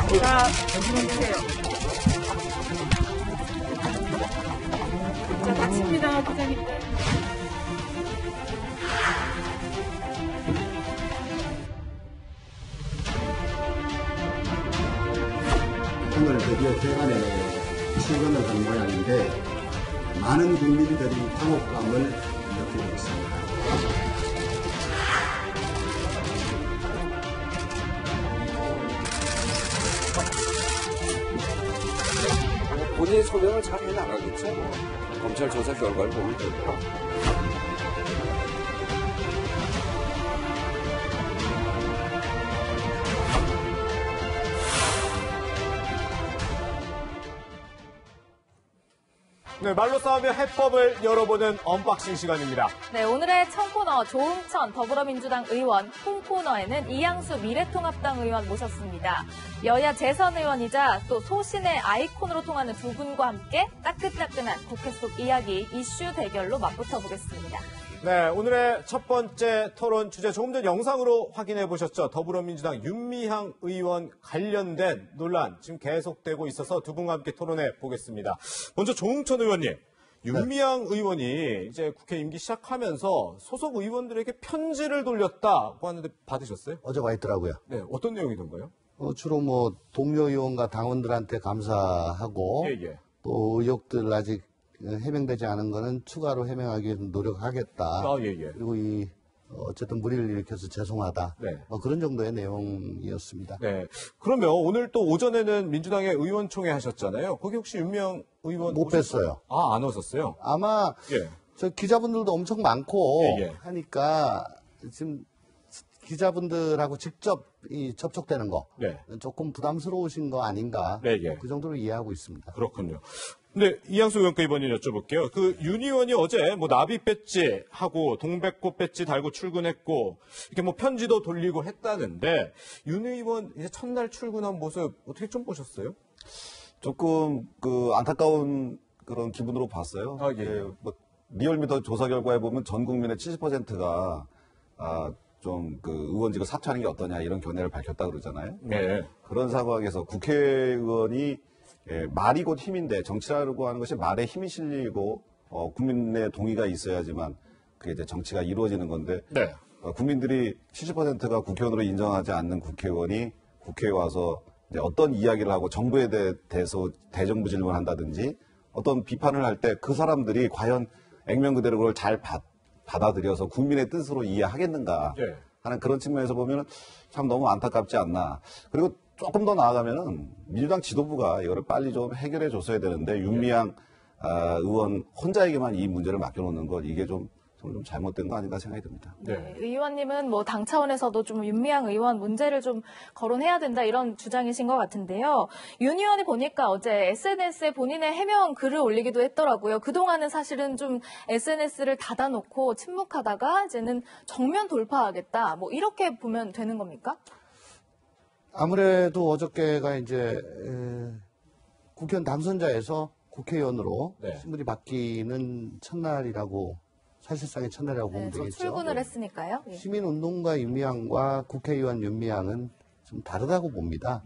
자, 주세요. 자, 마칩니다, 부장님들. 오늘 드디어 대관에 출근을 한 모양인데 많은 국민들이 당혹감을 느끼고 있습니다. 본인이 소명을 잘 해나가겠죠. 검찰 조사 결과를 보면 되고요. 네, 말로 싸우며 해법을 열어보는 언박싱 시간입니다. 네, 오늘의 첫 코너 조응천 더불어민주당 의원, 홈 코너에는 이양수 미래통합당 의원 모셨습니다. 여야 재선 의원이자 또 소신의 아이콘으로 통하는 두 분과 함께 따끈따끈한 국회 속 이야기 이슈 대결로 맞붙어 보겠습니다. 네, 오늘의 첫 번째 토론 주제 조금 전 영상으로 확인해 보셨죠. 더불어민주당 윤미향 의원 관련된 논란 지금 계속되고 있어서 두 분과 함께 토론해 보겠습니다. 먼저 조응천 의원님, 윤미향 의원이 이제 국회 임기 시작하면서 소속 의원들에게 편지를 돌렸다고 하는데 받으셨어요? 어제 와 있더라고요. 네, 어떤 내용이던가요? 주로 뭐 동료 의원과 당원들한테 감사하고 또 의혹들 아직 해명되지 않은 거는 추가로 해명하기 위해서 노력하겠다. 그리고 어쨌든 무리를 일으켜서 죄송하다. 그런 정도의 내용이었습니다. 네. 그러면 오늘 또 오전에는 민주당의 의원총회 하셨잖아요. 거기 혹시 윤미향 의원 못 뵀어요. 아, 안 오셨어요? 아마 저 기자분들도 엄청 많고 하니까 지금 기자분들하고 직접 접촉되는 거 조금 부담스러우신 거 아닌가 그 정도로 이해하고 있습니다. 그렇군요. 근데 이양수 의원께 이번에 여쭤볼게요. 그 윤 의원이 어제 뭐 나비 배지 하고 동백꽃 배지 달고 출근했고 이렇게 뭐 편지도 돌리고 했다는데 윤 의원 이제 첫날 출근한 모습 어떻게 좀 보셨어요? 조금 안타까운 그런 기분으로 봤어요. 뭐 리얼미터 조사 결과에 보면 전 국민의 70%가 좀 의원직을 사퇴하는 게 어떠냐 이런 견해를 밝혔다 그러잖아요. 그런 상황에서 국회의원이 말이 곧 힘인데 정치라고 하는 것이 말에 힘이 실리고 국민의 동의가 있어야지만 그게 이제 정치가 이루어지는 건데 국민들이 70%가 국회의원으로 인정하지 않는 국회의원이 국회에 와서 이제 어떤 이야기를 하고 정부에 대해서 대정부 질문을 한다든지 어떤 비판을 할 때 그 사람들이 과연 액면 그대로 그걸 잘 받아들여서 국민의 뜻으로 이해하겠는가 하는 그런 측면에서 보면 참 너무 안타깝지 않나. 그리고 조금 더 나아가면은 민주당 지도부가 이거를 빨리 좀 해결해 줬어야 되는데 윤미향 의원 혼자에게만 이 문제를 맡겨놓는 것 이게 좀 잘못된 거 아닌가 생각이 듭니다. 네. 의원님은 뭐 당 차원에서도 좀 윤미향 의원 문제를 좀 거론해야 된다 이런 주장이신 것 같은데요. 윤 의원이 보니까 어제 SNS에 본인의 해명 글을 올리기도 했더라고요. 그동안은 사실은 좀 SNS를 닫아놓고 침묵하다가 이제는 정면 돌파하겠다. 뭐 이렇게 보면 되는 겁니까? 아무래도 어저께가 이제 국회의원 당선자에서 국회의원으로 신분이 바뀌는 첫날이라고 사실상의 첫날이라고 보면 되겠죠. 출근을 했으니까요. 시민운동가 윤미향과 국회의원 윤미향은 좀 다르다고 봅니다.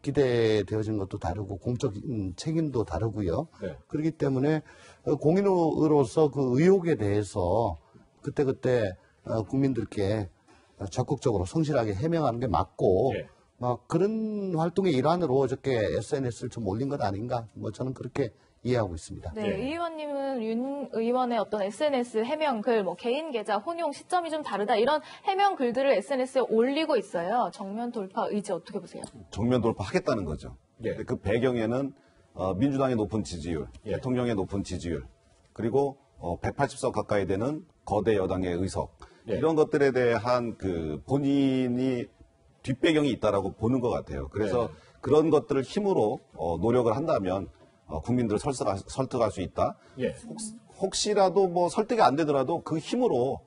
기대되어진 것도 다르고 공적인 책임도 다르고요. 그렇기 때문에 공인으로서 그 의혹에 대해서 그때그때 국민들께 적극적으로 성실하게 해명하는 게 맞고 그런 활동의 일환으로 어저께 SNS를 좀 올린 것 아닌가 뭐 저는 그렇게 이해하고 있습니다. 네, 이 의원님은 윤 의원의 어떤 SNS 해명 글, 뭐 개인 계좌 혼용 시점이 좀 다르다 이런 해명 글들을 SNS에 올리고 있어요. 정면 돌파 의지 어떻게 보세요? 정면 돌파하겠다는 거죠. 그 배경에는 민주당의 높은 지지율, 대통령의 높은 지지율, 그리고 180석 가까이 되는 거대 여당의 의석 이런 것들에 대한 본인이 뒷배경이 있다라고 보는 것 같아요. 그래서 그런 것들을 힘으로 노력을 한다면 국민들을 설득할 수 있다. 혹시라도 뭐 설득이 안 되더라도 그 힘으로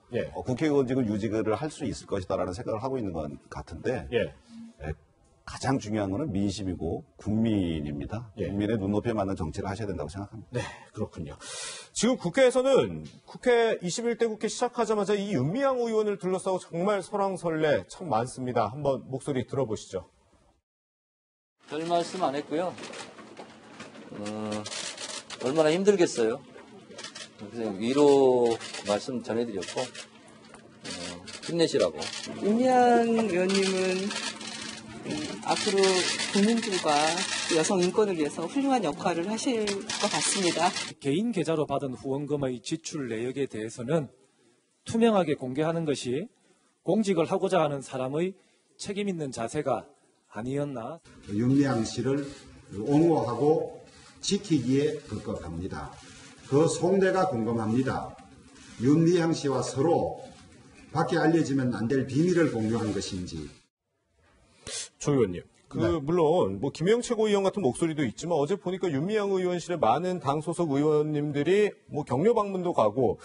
국회의원직을 유지를 할 수 있을 것이다라는 생각을 하고 있는 것 같은데 가장 중요한 거는 민심이고 국민입니다. 국민의 눈높이에 맞는 정치를 하셔야 된다고 생각합니다. 네, 그렇군요. 지금 국회에서는 국회 21대 국회 시작하자마자 이 윤미향 의원을 둘러싸고 정말 설왕설래 참 많습니다. 한번 목소리 들어보시죠. 별 말씀 안 했고요. 얼마나 힘들겠어요. 그래서 위로 말씀 전해드렸고, 힘내시라고. 윤미향 의원님은 앞으로 국민들과 여성 인권을 위해서 훌륭한 역할을 하실 것 같습니다. 개인 계좌로 받은 후원금의 지출 내역에 대해서는 투명하게 공개하는 것이 공직을 하고자 하는 사람의 책임 있는 자세가 아니었나. 윤미향 씨를 옹호하고 지키기에 급급합니다. 그 속내가 궁금합니다. 윤미향 씨와 서로 밖에 알려지면 안 될 비밀을 공유한 것인지. 조 의원님. 물론, 김영 최고위원 같은 목소리도 있지만 어제 보니까 윤미향 의원실에 많은 당 소속 의원님들이 격려 방문도 가고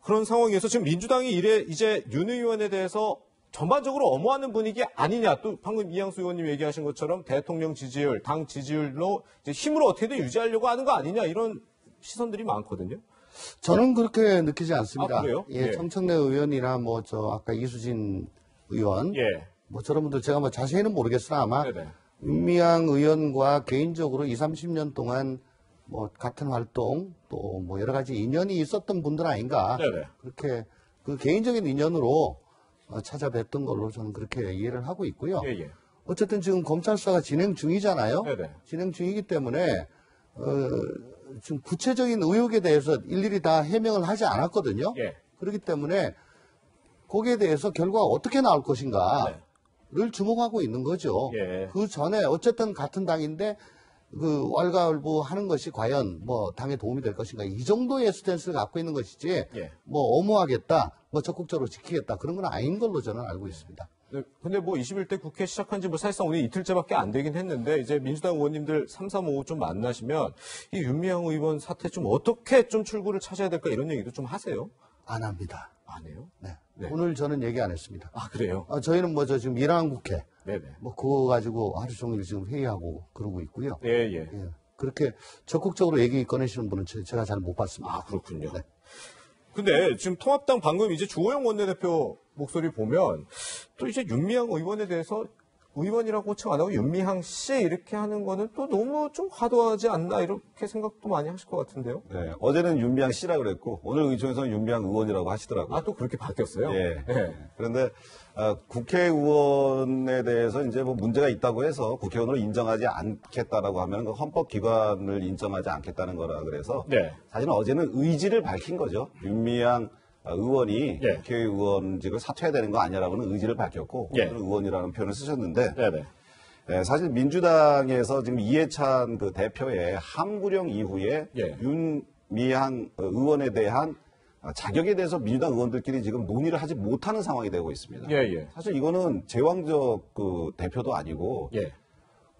그런 상황에서 지금 민주당이 이제 윤 의원에 대해서 전반적으로 엄호하는 분위기 아니냐. 또 방금 이양수 의원님 얘기하신 것처럼 대통령 지지율, 당 지지율로 이제 힘으로 어떻게든 유지하려고 하는 거 아니냐. 이런 시선들이 많거든요. 저는 그렇게 느끼지 않습니다. 아, 그래요? 예, 청청래 의원이나 아까 이수진 의원, 예. 저런 분들 제가 자세히는 모르겠으나 아마 네네. 윤미향 의원과 개인적으로 20, 30년 동안 같은 활동 또 여러 가지 인연이 있었던 분들 아닌가. 네네. 그렇게 그 개인적인 인연으로 찾아뵀던 걸로 저는 그렇게 이해를 하고 있고요. 예, 예. 어쨌든 지금 검찰 수사가 진행 중이잖아요. 네네. 진행 중이기 때문에 지금 구체적인 의혹에 대해서 일일이 다 해명을 하지 않았거든요. 예. 그렇기 때문에 거기에 대해서 결과가 어떻게 나올 것인가를 주목하고 있는 거죠. 예. 그 전에 어쨌든 같은 당인데 그 왈가왈부하는 것이 과연 당에 도움이 될 것인가 이 정도의 스탠스를 갖고 있는 것이지 예. 엄호하겠다, 적극적으로 지키겠다 그런 건 아닌 걸로 저는 알고 있습니다. 네, 근데 21대 국회 시작한 지 사실상 오늘 이틀째밖에 안 되긴 했는데, 이제 민주당 의원님들 3, 3, 5 좀 만나시면, 이 윤미향 의원 사태 좀 어떻게 좀 출구를 찾아야 될까 이런 얘기도 좀 하세요? 안 합니다. 안 해요? 네. 네. 오늘 저는 얘기 안 했습니다. 아, 그래요? 저희는 지금 1학 국회, 네네. 그거 가지고 하루 종일 지금 회의하고 그러고 있고요. 예, 예. 예. 그렇게 적극적으로 얘기 꺼내시는 분은 제가 잘 못 봤습니다. 아, 그렇군요. 네. 근데 지금 통합당 방금 이제 주호영 원내대표 목소리 보면 또 이제 윤미향 의원에 대해서 의원이라고 호칭 안 하고 윤미향 씨 이렇게 하는 거는 또 너무 좀 과도하지 않나 이렇게 생각도 많이 하실 것 같은데요. 네, 어제는 윤미향 씨라 그랬고 오늘 의총에서는 윤미향 의원이라고 하시더라고요. 아, 또 그렇게 바뀌었어요? 예. 네. 그런데 국회의원에 대해서 이제 문제가 있다고 해서 국회의원으로 인정하지 않겠다라고 하면 그 헌법기관을 인정하지 않겠다는 거라 그래서 네. 사실은 어제는 의지를 밝힌 거죠. 윤미향 의원이 예. 국회의원직을 사퇴해야 되는 거 아니냐라고는 의지를 밝혔고 예. 오늘 의원이라는 표현을 쓰셨는데 네네. 사실 민주당에서 지금 이해찬 그 대표의 항구령 이후에 예. 윤미향 의원에 대한 자격에 대해서 민주당 의원들끼리 지금 논의를 하지 못하는 상황이 되고 있습니다. 예, 예. 사실 이거는 제왕적 그 대표도 아니고 예.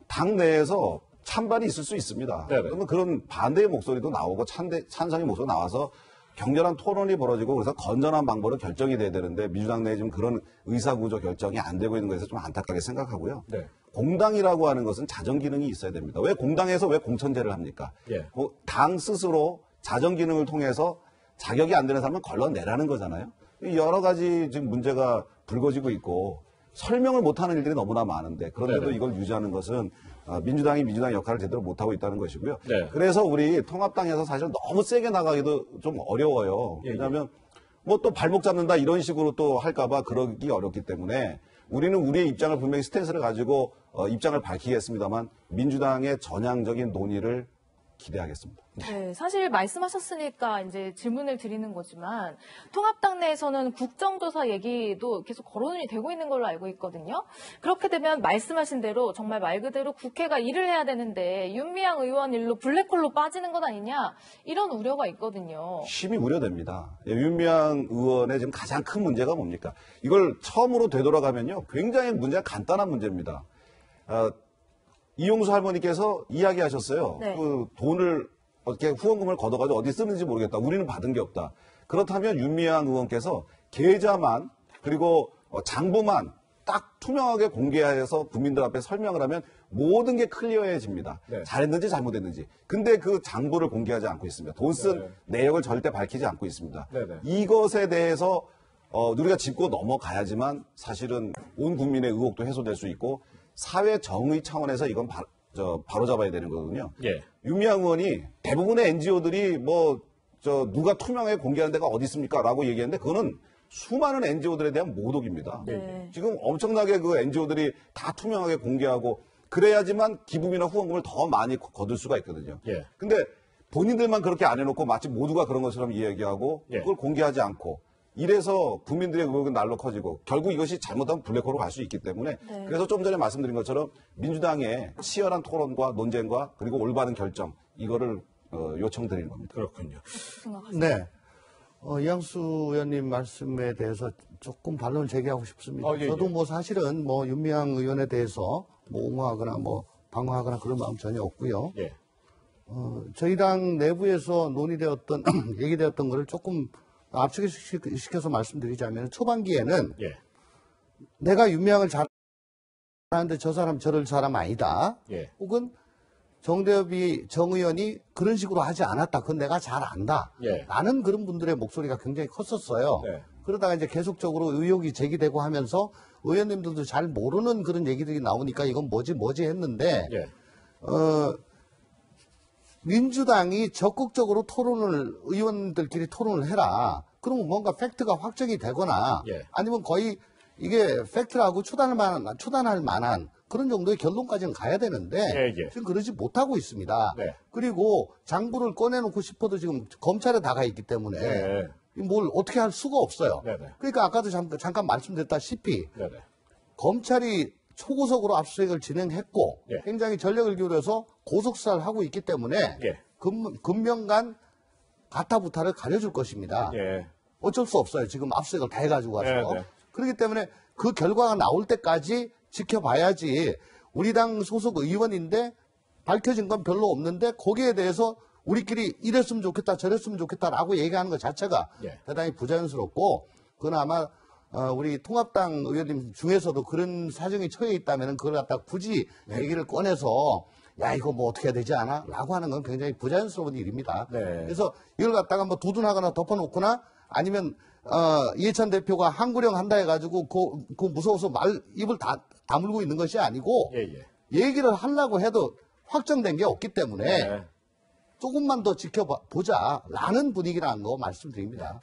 당 내에서 찬반이 있을 수 있습니다. 네네. 그러면 그런 반대의 목소리도 나오고 찬성의 목소리가 나와서 격렬한 토론이 벌어지고 그래서 건전한 방법으로 결정이 돼야 되는데 민주당 내에 지금 그런 의사구조 결정이 안 되고 있는 것에서 좀 안타깝게 생각하고요. 네. 공당이라고 하는 것은 자정 기능이 있어야 됩니다. 왜 공당에서 왜 공천제를 합니까? 예. 당 스스로 자정 기능을 통해서 자격이 안 되는 사람은 걸러내라는 거잖아요. 여러 가지 지금 문제가 불거지고 있고 설명을 못하는 일들이 너무나 많은데 그런데도 네네. 이걸 유지하는 것은 민주당이 민주당 역할을 제대로 못하고 있다는 것이고요. 네. 그래서 우리 통합당에서 사실 너무 세게 나가기도 좀 어려워요. 예, 예. 왜냐하면 또 발목 잡는다 이런 식으로 또 할까봐 그러기 어렵기 때문에 우리는 우리의 입장을 분명히 스탠스를 가지고 입장을 밝히겠습니다만 민주당의 전향적인 논의를 기대하겠습니다. 네, 사실 말씀하셨으니까 이제 질문을 드리는 거지만 통합당 내에서는 국정조사 얘기도 계속 거론이 되고 있는 걸로 알고 있거든요. 그렇게 되면 말씀하신 대로 정말 말 그대로 국회가 일을 해야 되는데 윤미향 의원 일로 블랙홀로 빠지는 것 아니냐 이런 우려가 있거든요. 심히 우려됩니다. 윤미향 의원의 지금 가장 큰 문제가 뭡니까? 이걸 처음으로 되돌아가면요. 굉장히 문제가 간단한 문제입니다. 이용수 할머니께서 이야기하셨어요. 네. 그 돈을 어떻게 후원금을 걷어가지고 어디 쓰는지 모르겠다. 우리는 받은 게 없다. 그렇다면 윤미향 의원께서 계좌만 그리고 장부만 딱 투명하게 공개해서 국민들 앞에 설명을 하면 모든 게 클리어해집니다. 네. 잘했는지 잘못했는지. 근데 그 장부를 공개하지 않고 있습니다. 돈 쓴 네. 내역을 절대 밝히지 않고 있습니다. 네, 네. 이것에 대해서 우리가 짚고 넘어가야지만 사실은 온 국민의 의혹도 해소될 수 있고 사회 정의 차원에서 이건 바로 잡아야 되는 거거든요. 예. 윤미향 의원이 대부분의 NGO들이 누가 투명하게 공개하는 데가 어디 있습니까? 라고 얘기했는데 그거는 수많은 NGO들에 대한 모독입니다. 네. 지금 엄청나게 그 NGO들이 다 투명하게 공개하고 그래야지만 기부비나 후원금을 더 많이 거둘 수가 있거든요. 예. 근데 본인들만 그렇게 안 해놓고 마치 모두가 그런 것처럼 이야기하고 예. 그걸 공개하지 않고 이래서 국민들의 의혹은 날로 커지고 결국 이것이 잘못하면 블랙홀로 갈 수 있기 때문에 네. 그래서 좀 전에 말씀드린 것처럼 민주당의 치열한 토론과 논쟁과 그리고 올바른 결정 이거를 요청드리는 겁니다. 그렇군요. 생각하세요? 네. 이양수 의원님 말씀에 대해서 조금 반론을 제기하고 싶습니다. 예, 저도 예. 뭐 사실은 뭐 윤미향 의원에 대해서 뭐 옹호하거나 뭐 방어하거나 그런 마음 전혀 없고요. 예. 저희 당 내부에서 논의되었던 얘기되었던 거를 조금 압축시켜서 말씀드리자면 초반기에는 예. 내가 윤미향을 잘하는데 저 사람 저럴 사람 아니다. 예. 혹은 정대협이 정 의원이 그런 식으로 하지 않았다. 그건 내가 잘 안다. 예. 라는 그런 분들의 목소리가 굉장히 컸었어요. 네. 그러다가 이제 계속적으로 의혹이 제기되고 하면서 의원님들도 잘 모르는 그런 얘기들이 나오니까 이건 뭐지 했는데 예. 민주당이 적극적으로 의원들끼리 토론을 해라. 그러면 뭔가 팩트가 확정이 되거나 예. 아니면 거의 이게 팩트라고 추단할 만한 그런 정도의 결론까지는 가야 되는데 예. 지금 그러지 못하고 있습니다. 네. 그리고 장부를 꺼내놓고 싶어도 지금 검찰에 나가 있기 때문에 네. 뭘 어떻게 할 수가 없어요. 네네. 그러니까 아까도 잠깐 말씀드렸다시피 네네. 검찰이 초고속으로 압수수색을 진행했고 예. 굉장히 전력을 기울여서 고속수사를 하고 있기 때문에 예. 금명간 가타부타를 가려줄 것입니다. 예. 어쩔 수 없어요. 지금 압수수색을 다 해가지고 와서. 네. 그렇기 때문에 그 결과가 나올 때까지 지켜봐야지 우리 당 소속 의원인데 밝혀진 건 별로 없는데 거기에 대해서 우리끼리 이랬으면 좋겠다 저랬으면 좋겠다라고 얘기하는 것 자체가 예. 대단히 부자연스럽고 그건 아마 우리 통합당 의원님 중에서도 그런 사정이 처해 있다면 그걸 갖다 굳이 얘기를 꺼내서 야 이거 뭐 어떻게 해야 되지 않아? 라고 하는 건 굉장히 부자연스러운 일입니다. 네. 그래서 이걸 갖다가 뭐 두둔하거나 덮어놓거나 아니면 이해찬 대표가 한구령 한다 해가지고 그 무서워서 입을 다물고 있는 것이 아니고 예. 얘기를 하려고 해도 확정된 게 없기 때문에 네. 조금만 더 지켜보자라는 분위기라는 거 말씀드립니다.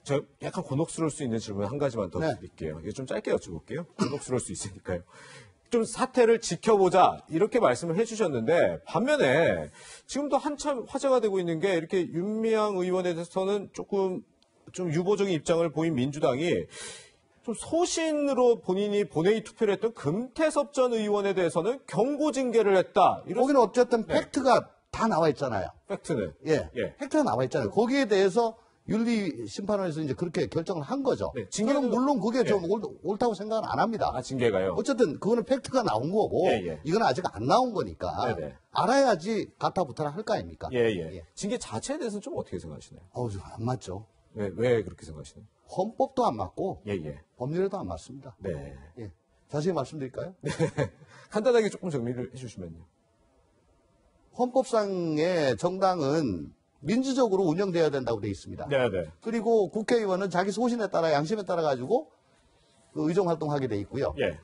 저 약간 곤혹스러울 수 있는 질문 한 가지만 더 네. 드릴게요. 이거 좀 짧게 여쭤볼게요. 곤혹스러울 수 있으니까요. 좀 사태를 지켜보자 이렇게 말씀을 해주셨는데 반면에 지금도 한참 화제가 되고 있는 게 이렇게 윤미향 의원에 대해서는 조금 좀 유보적인 입장을 보인 민주당이 좀 소신으로 본인이 본회의 투표를 했던 금태섭 전 의원에 대해서는 경고 징계를 했다. 이런 거기는 어쨌든 팩트가 다 나와 있잖아요. 팩트는. 예. 팩트가 나와 있잖아요. 거기에 대해서 윤리심판원에서 이제 그렇게 결정을 한 거죠. 네, 저는 물론 그게 좀 예. 옳다고 생각은 안 합니다. 아, 징계가요? 어쨌든 그거는 팩트가 나온 거고 예. 이건 아직 안 나온 거니까 네네. 알아야지 가타부타를 할 거 아닙니까? 예. 징계 자체에 대해서는 좀 어떻게 생각하시나요? 안 맞죠. 왜 그렇게 생각하시나요? 헌법도 안 맞고 예. 법률에도 안 맞습니다. 네. 예. 자세히 말씀드릴까요? 간단하게 조금 정리를 해주시면요. 헌법상의 정당은 민주적으로 운영돼야 된다고 되어 있습니다. 네. 그리고 국회의원은 자기 소신에 따라 양심에 따라 가지고 그 의정 활동하게 돼 있고요. 예.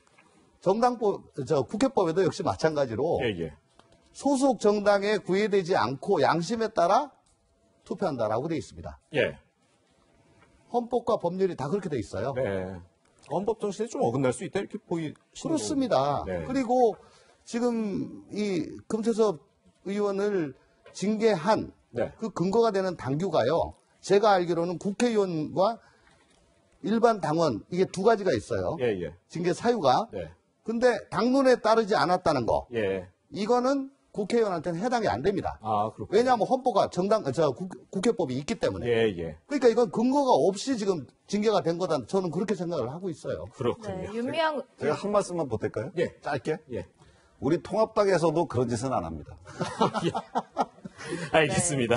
국회법에도 역시 마찬가지로 예. 소속 정당에 구애되지 않고 양심에 따라 투표한다라고 되어 있습니다. 예. 헌법과 법률이 다 그렇게 돼 있어요. 네. 헌법 정신에 좀 어긋날 수 있다 이렇게 보이시는 그렇습니다. 네. 그리고 지금 이 금태섭 의원을 징계한 네. 그 근거가 되는 당규가요. 제가 알기로는 국회의원과 일반 당원 이게 두 가지가 있어요. 예. 징계 사유가. 네. 근데 당론에 따르지 않았다는 거. 예. 이거는 국회의원한테는 해당이 안 됩니다. 아, 그렇군요. 왜냐하면 헌법과 국회법이 있기 때문에. 예. 그러니까 이건 근거가 없이 지금 징계가 된 거다. 저는 그렇게 생각을 하고 있어요. 그렇군요. 네, 윤미향 제가 한 말씀만 보탤까요? 예. 짧게. 예. 우리 통합당에서도 그런 짓은 안 합니다. 알겠습니다.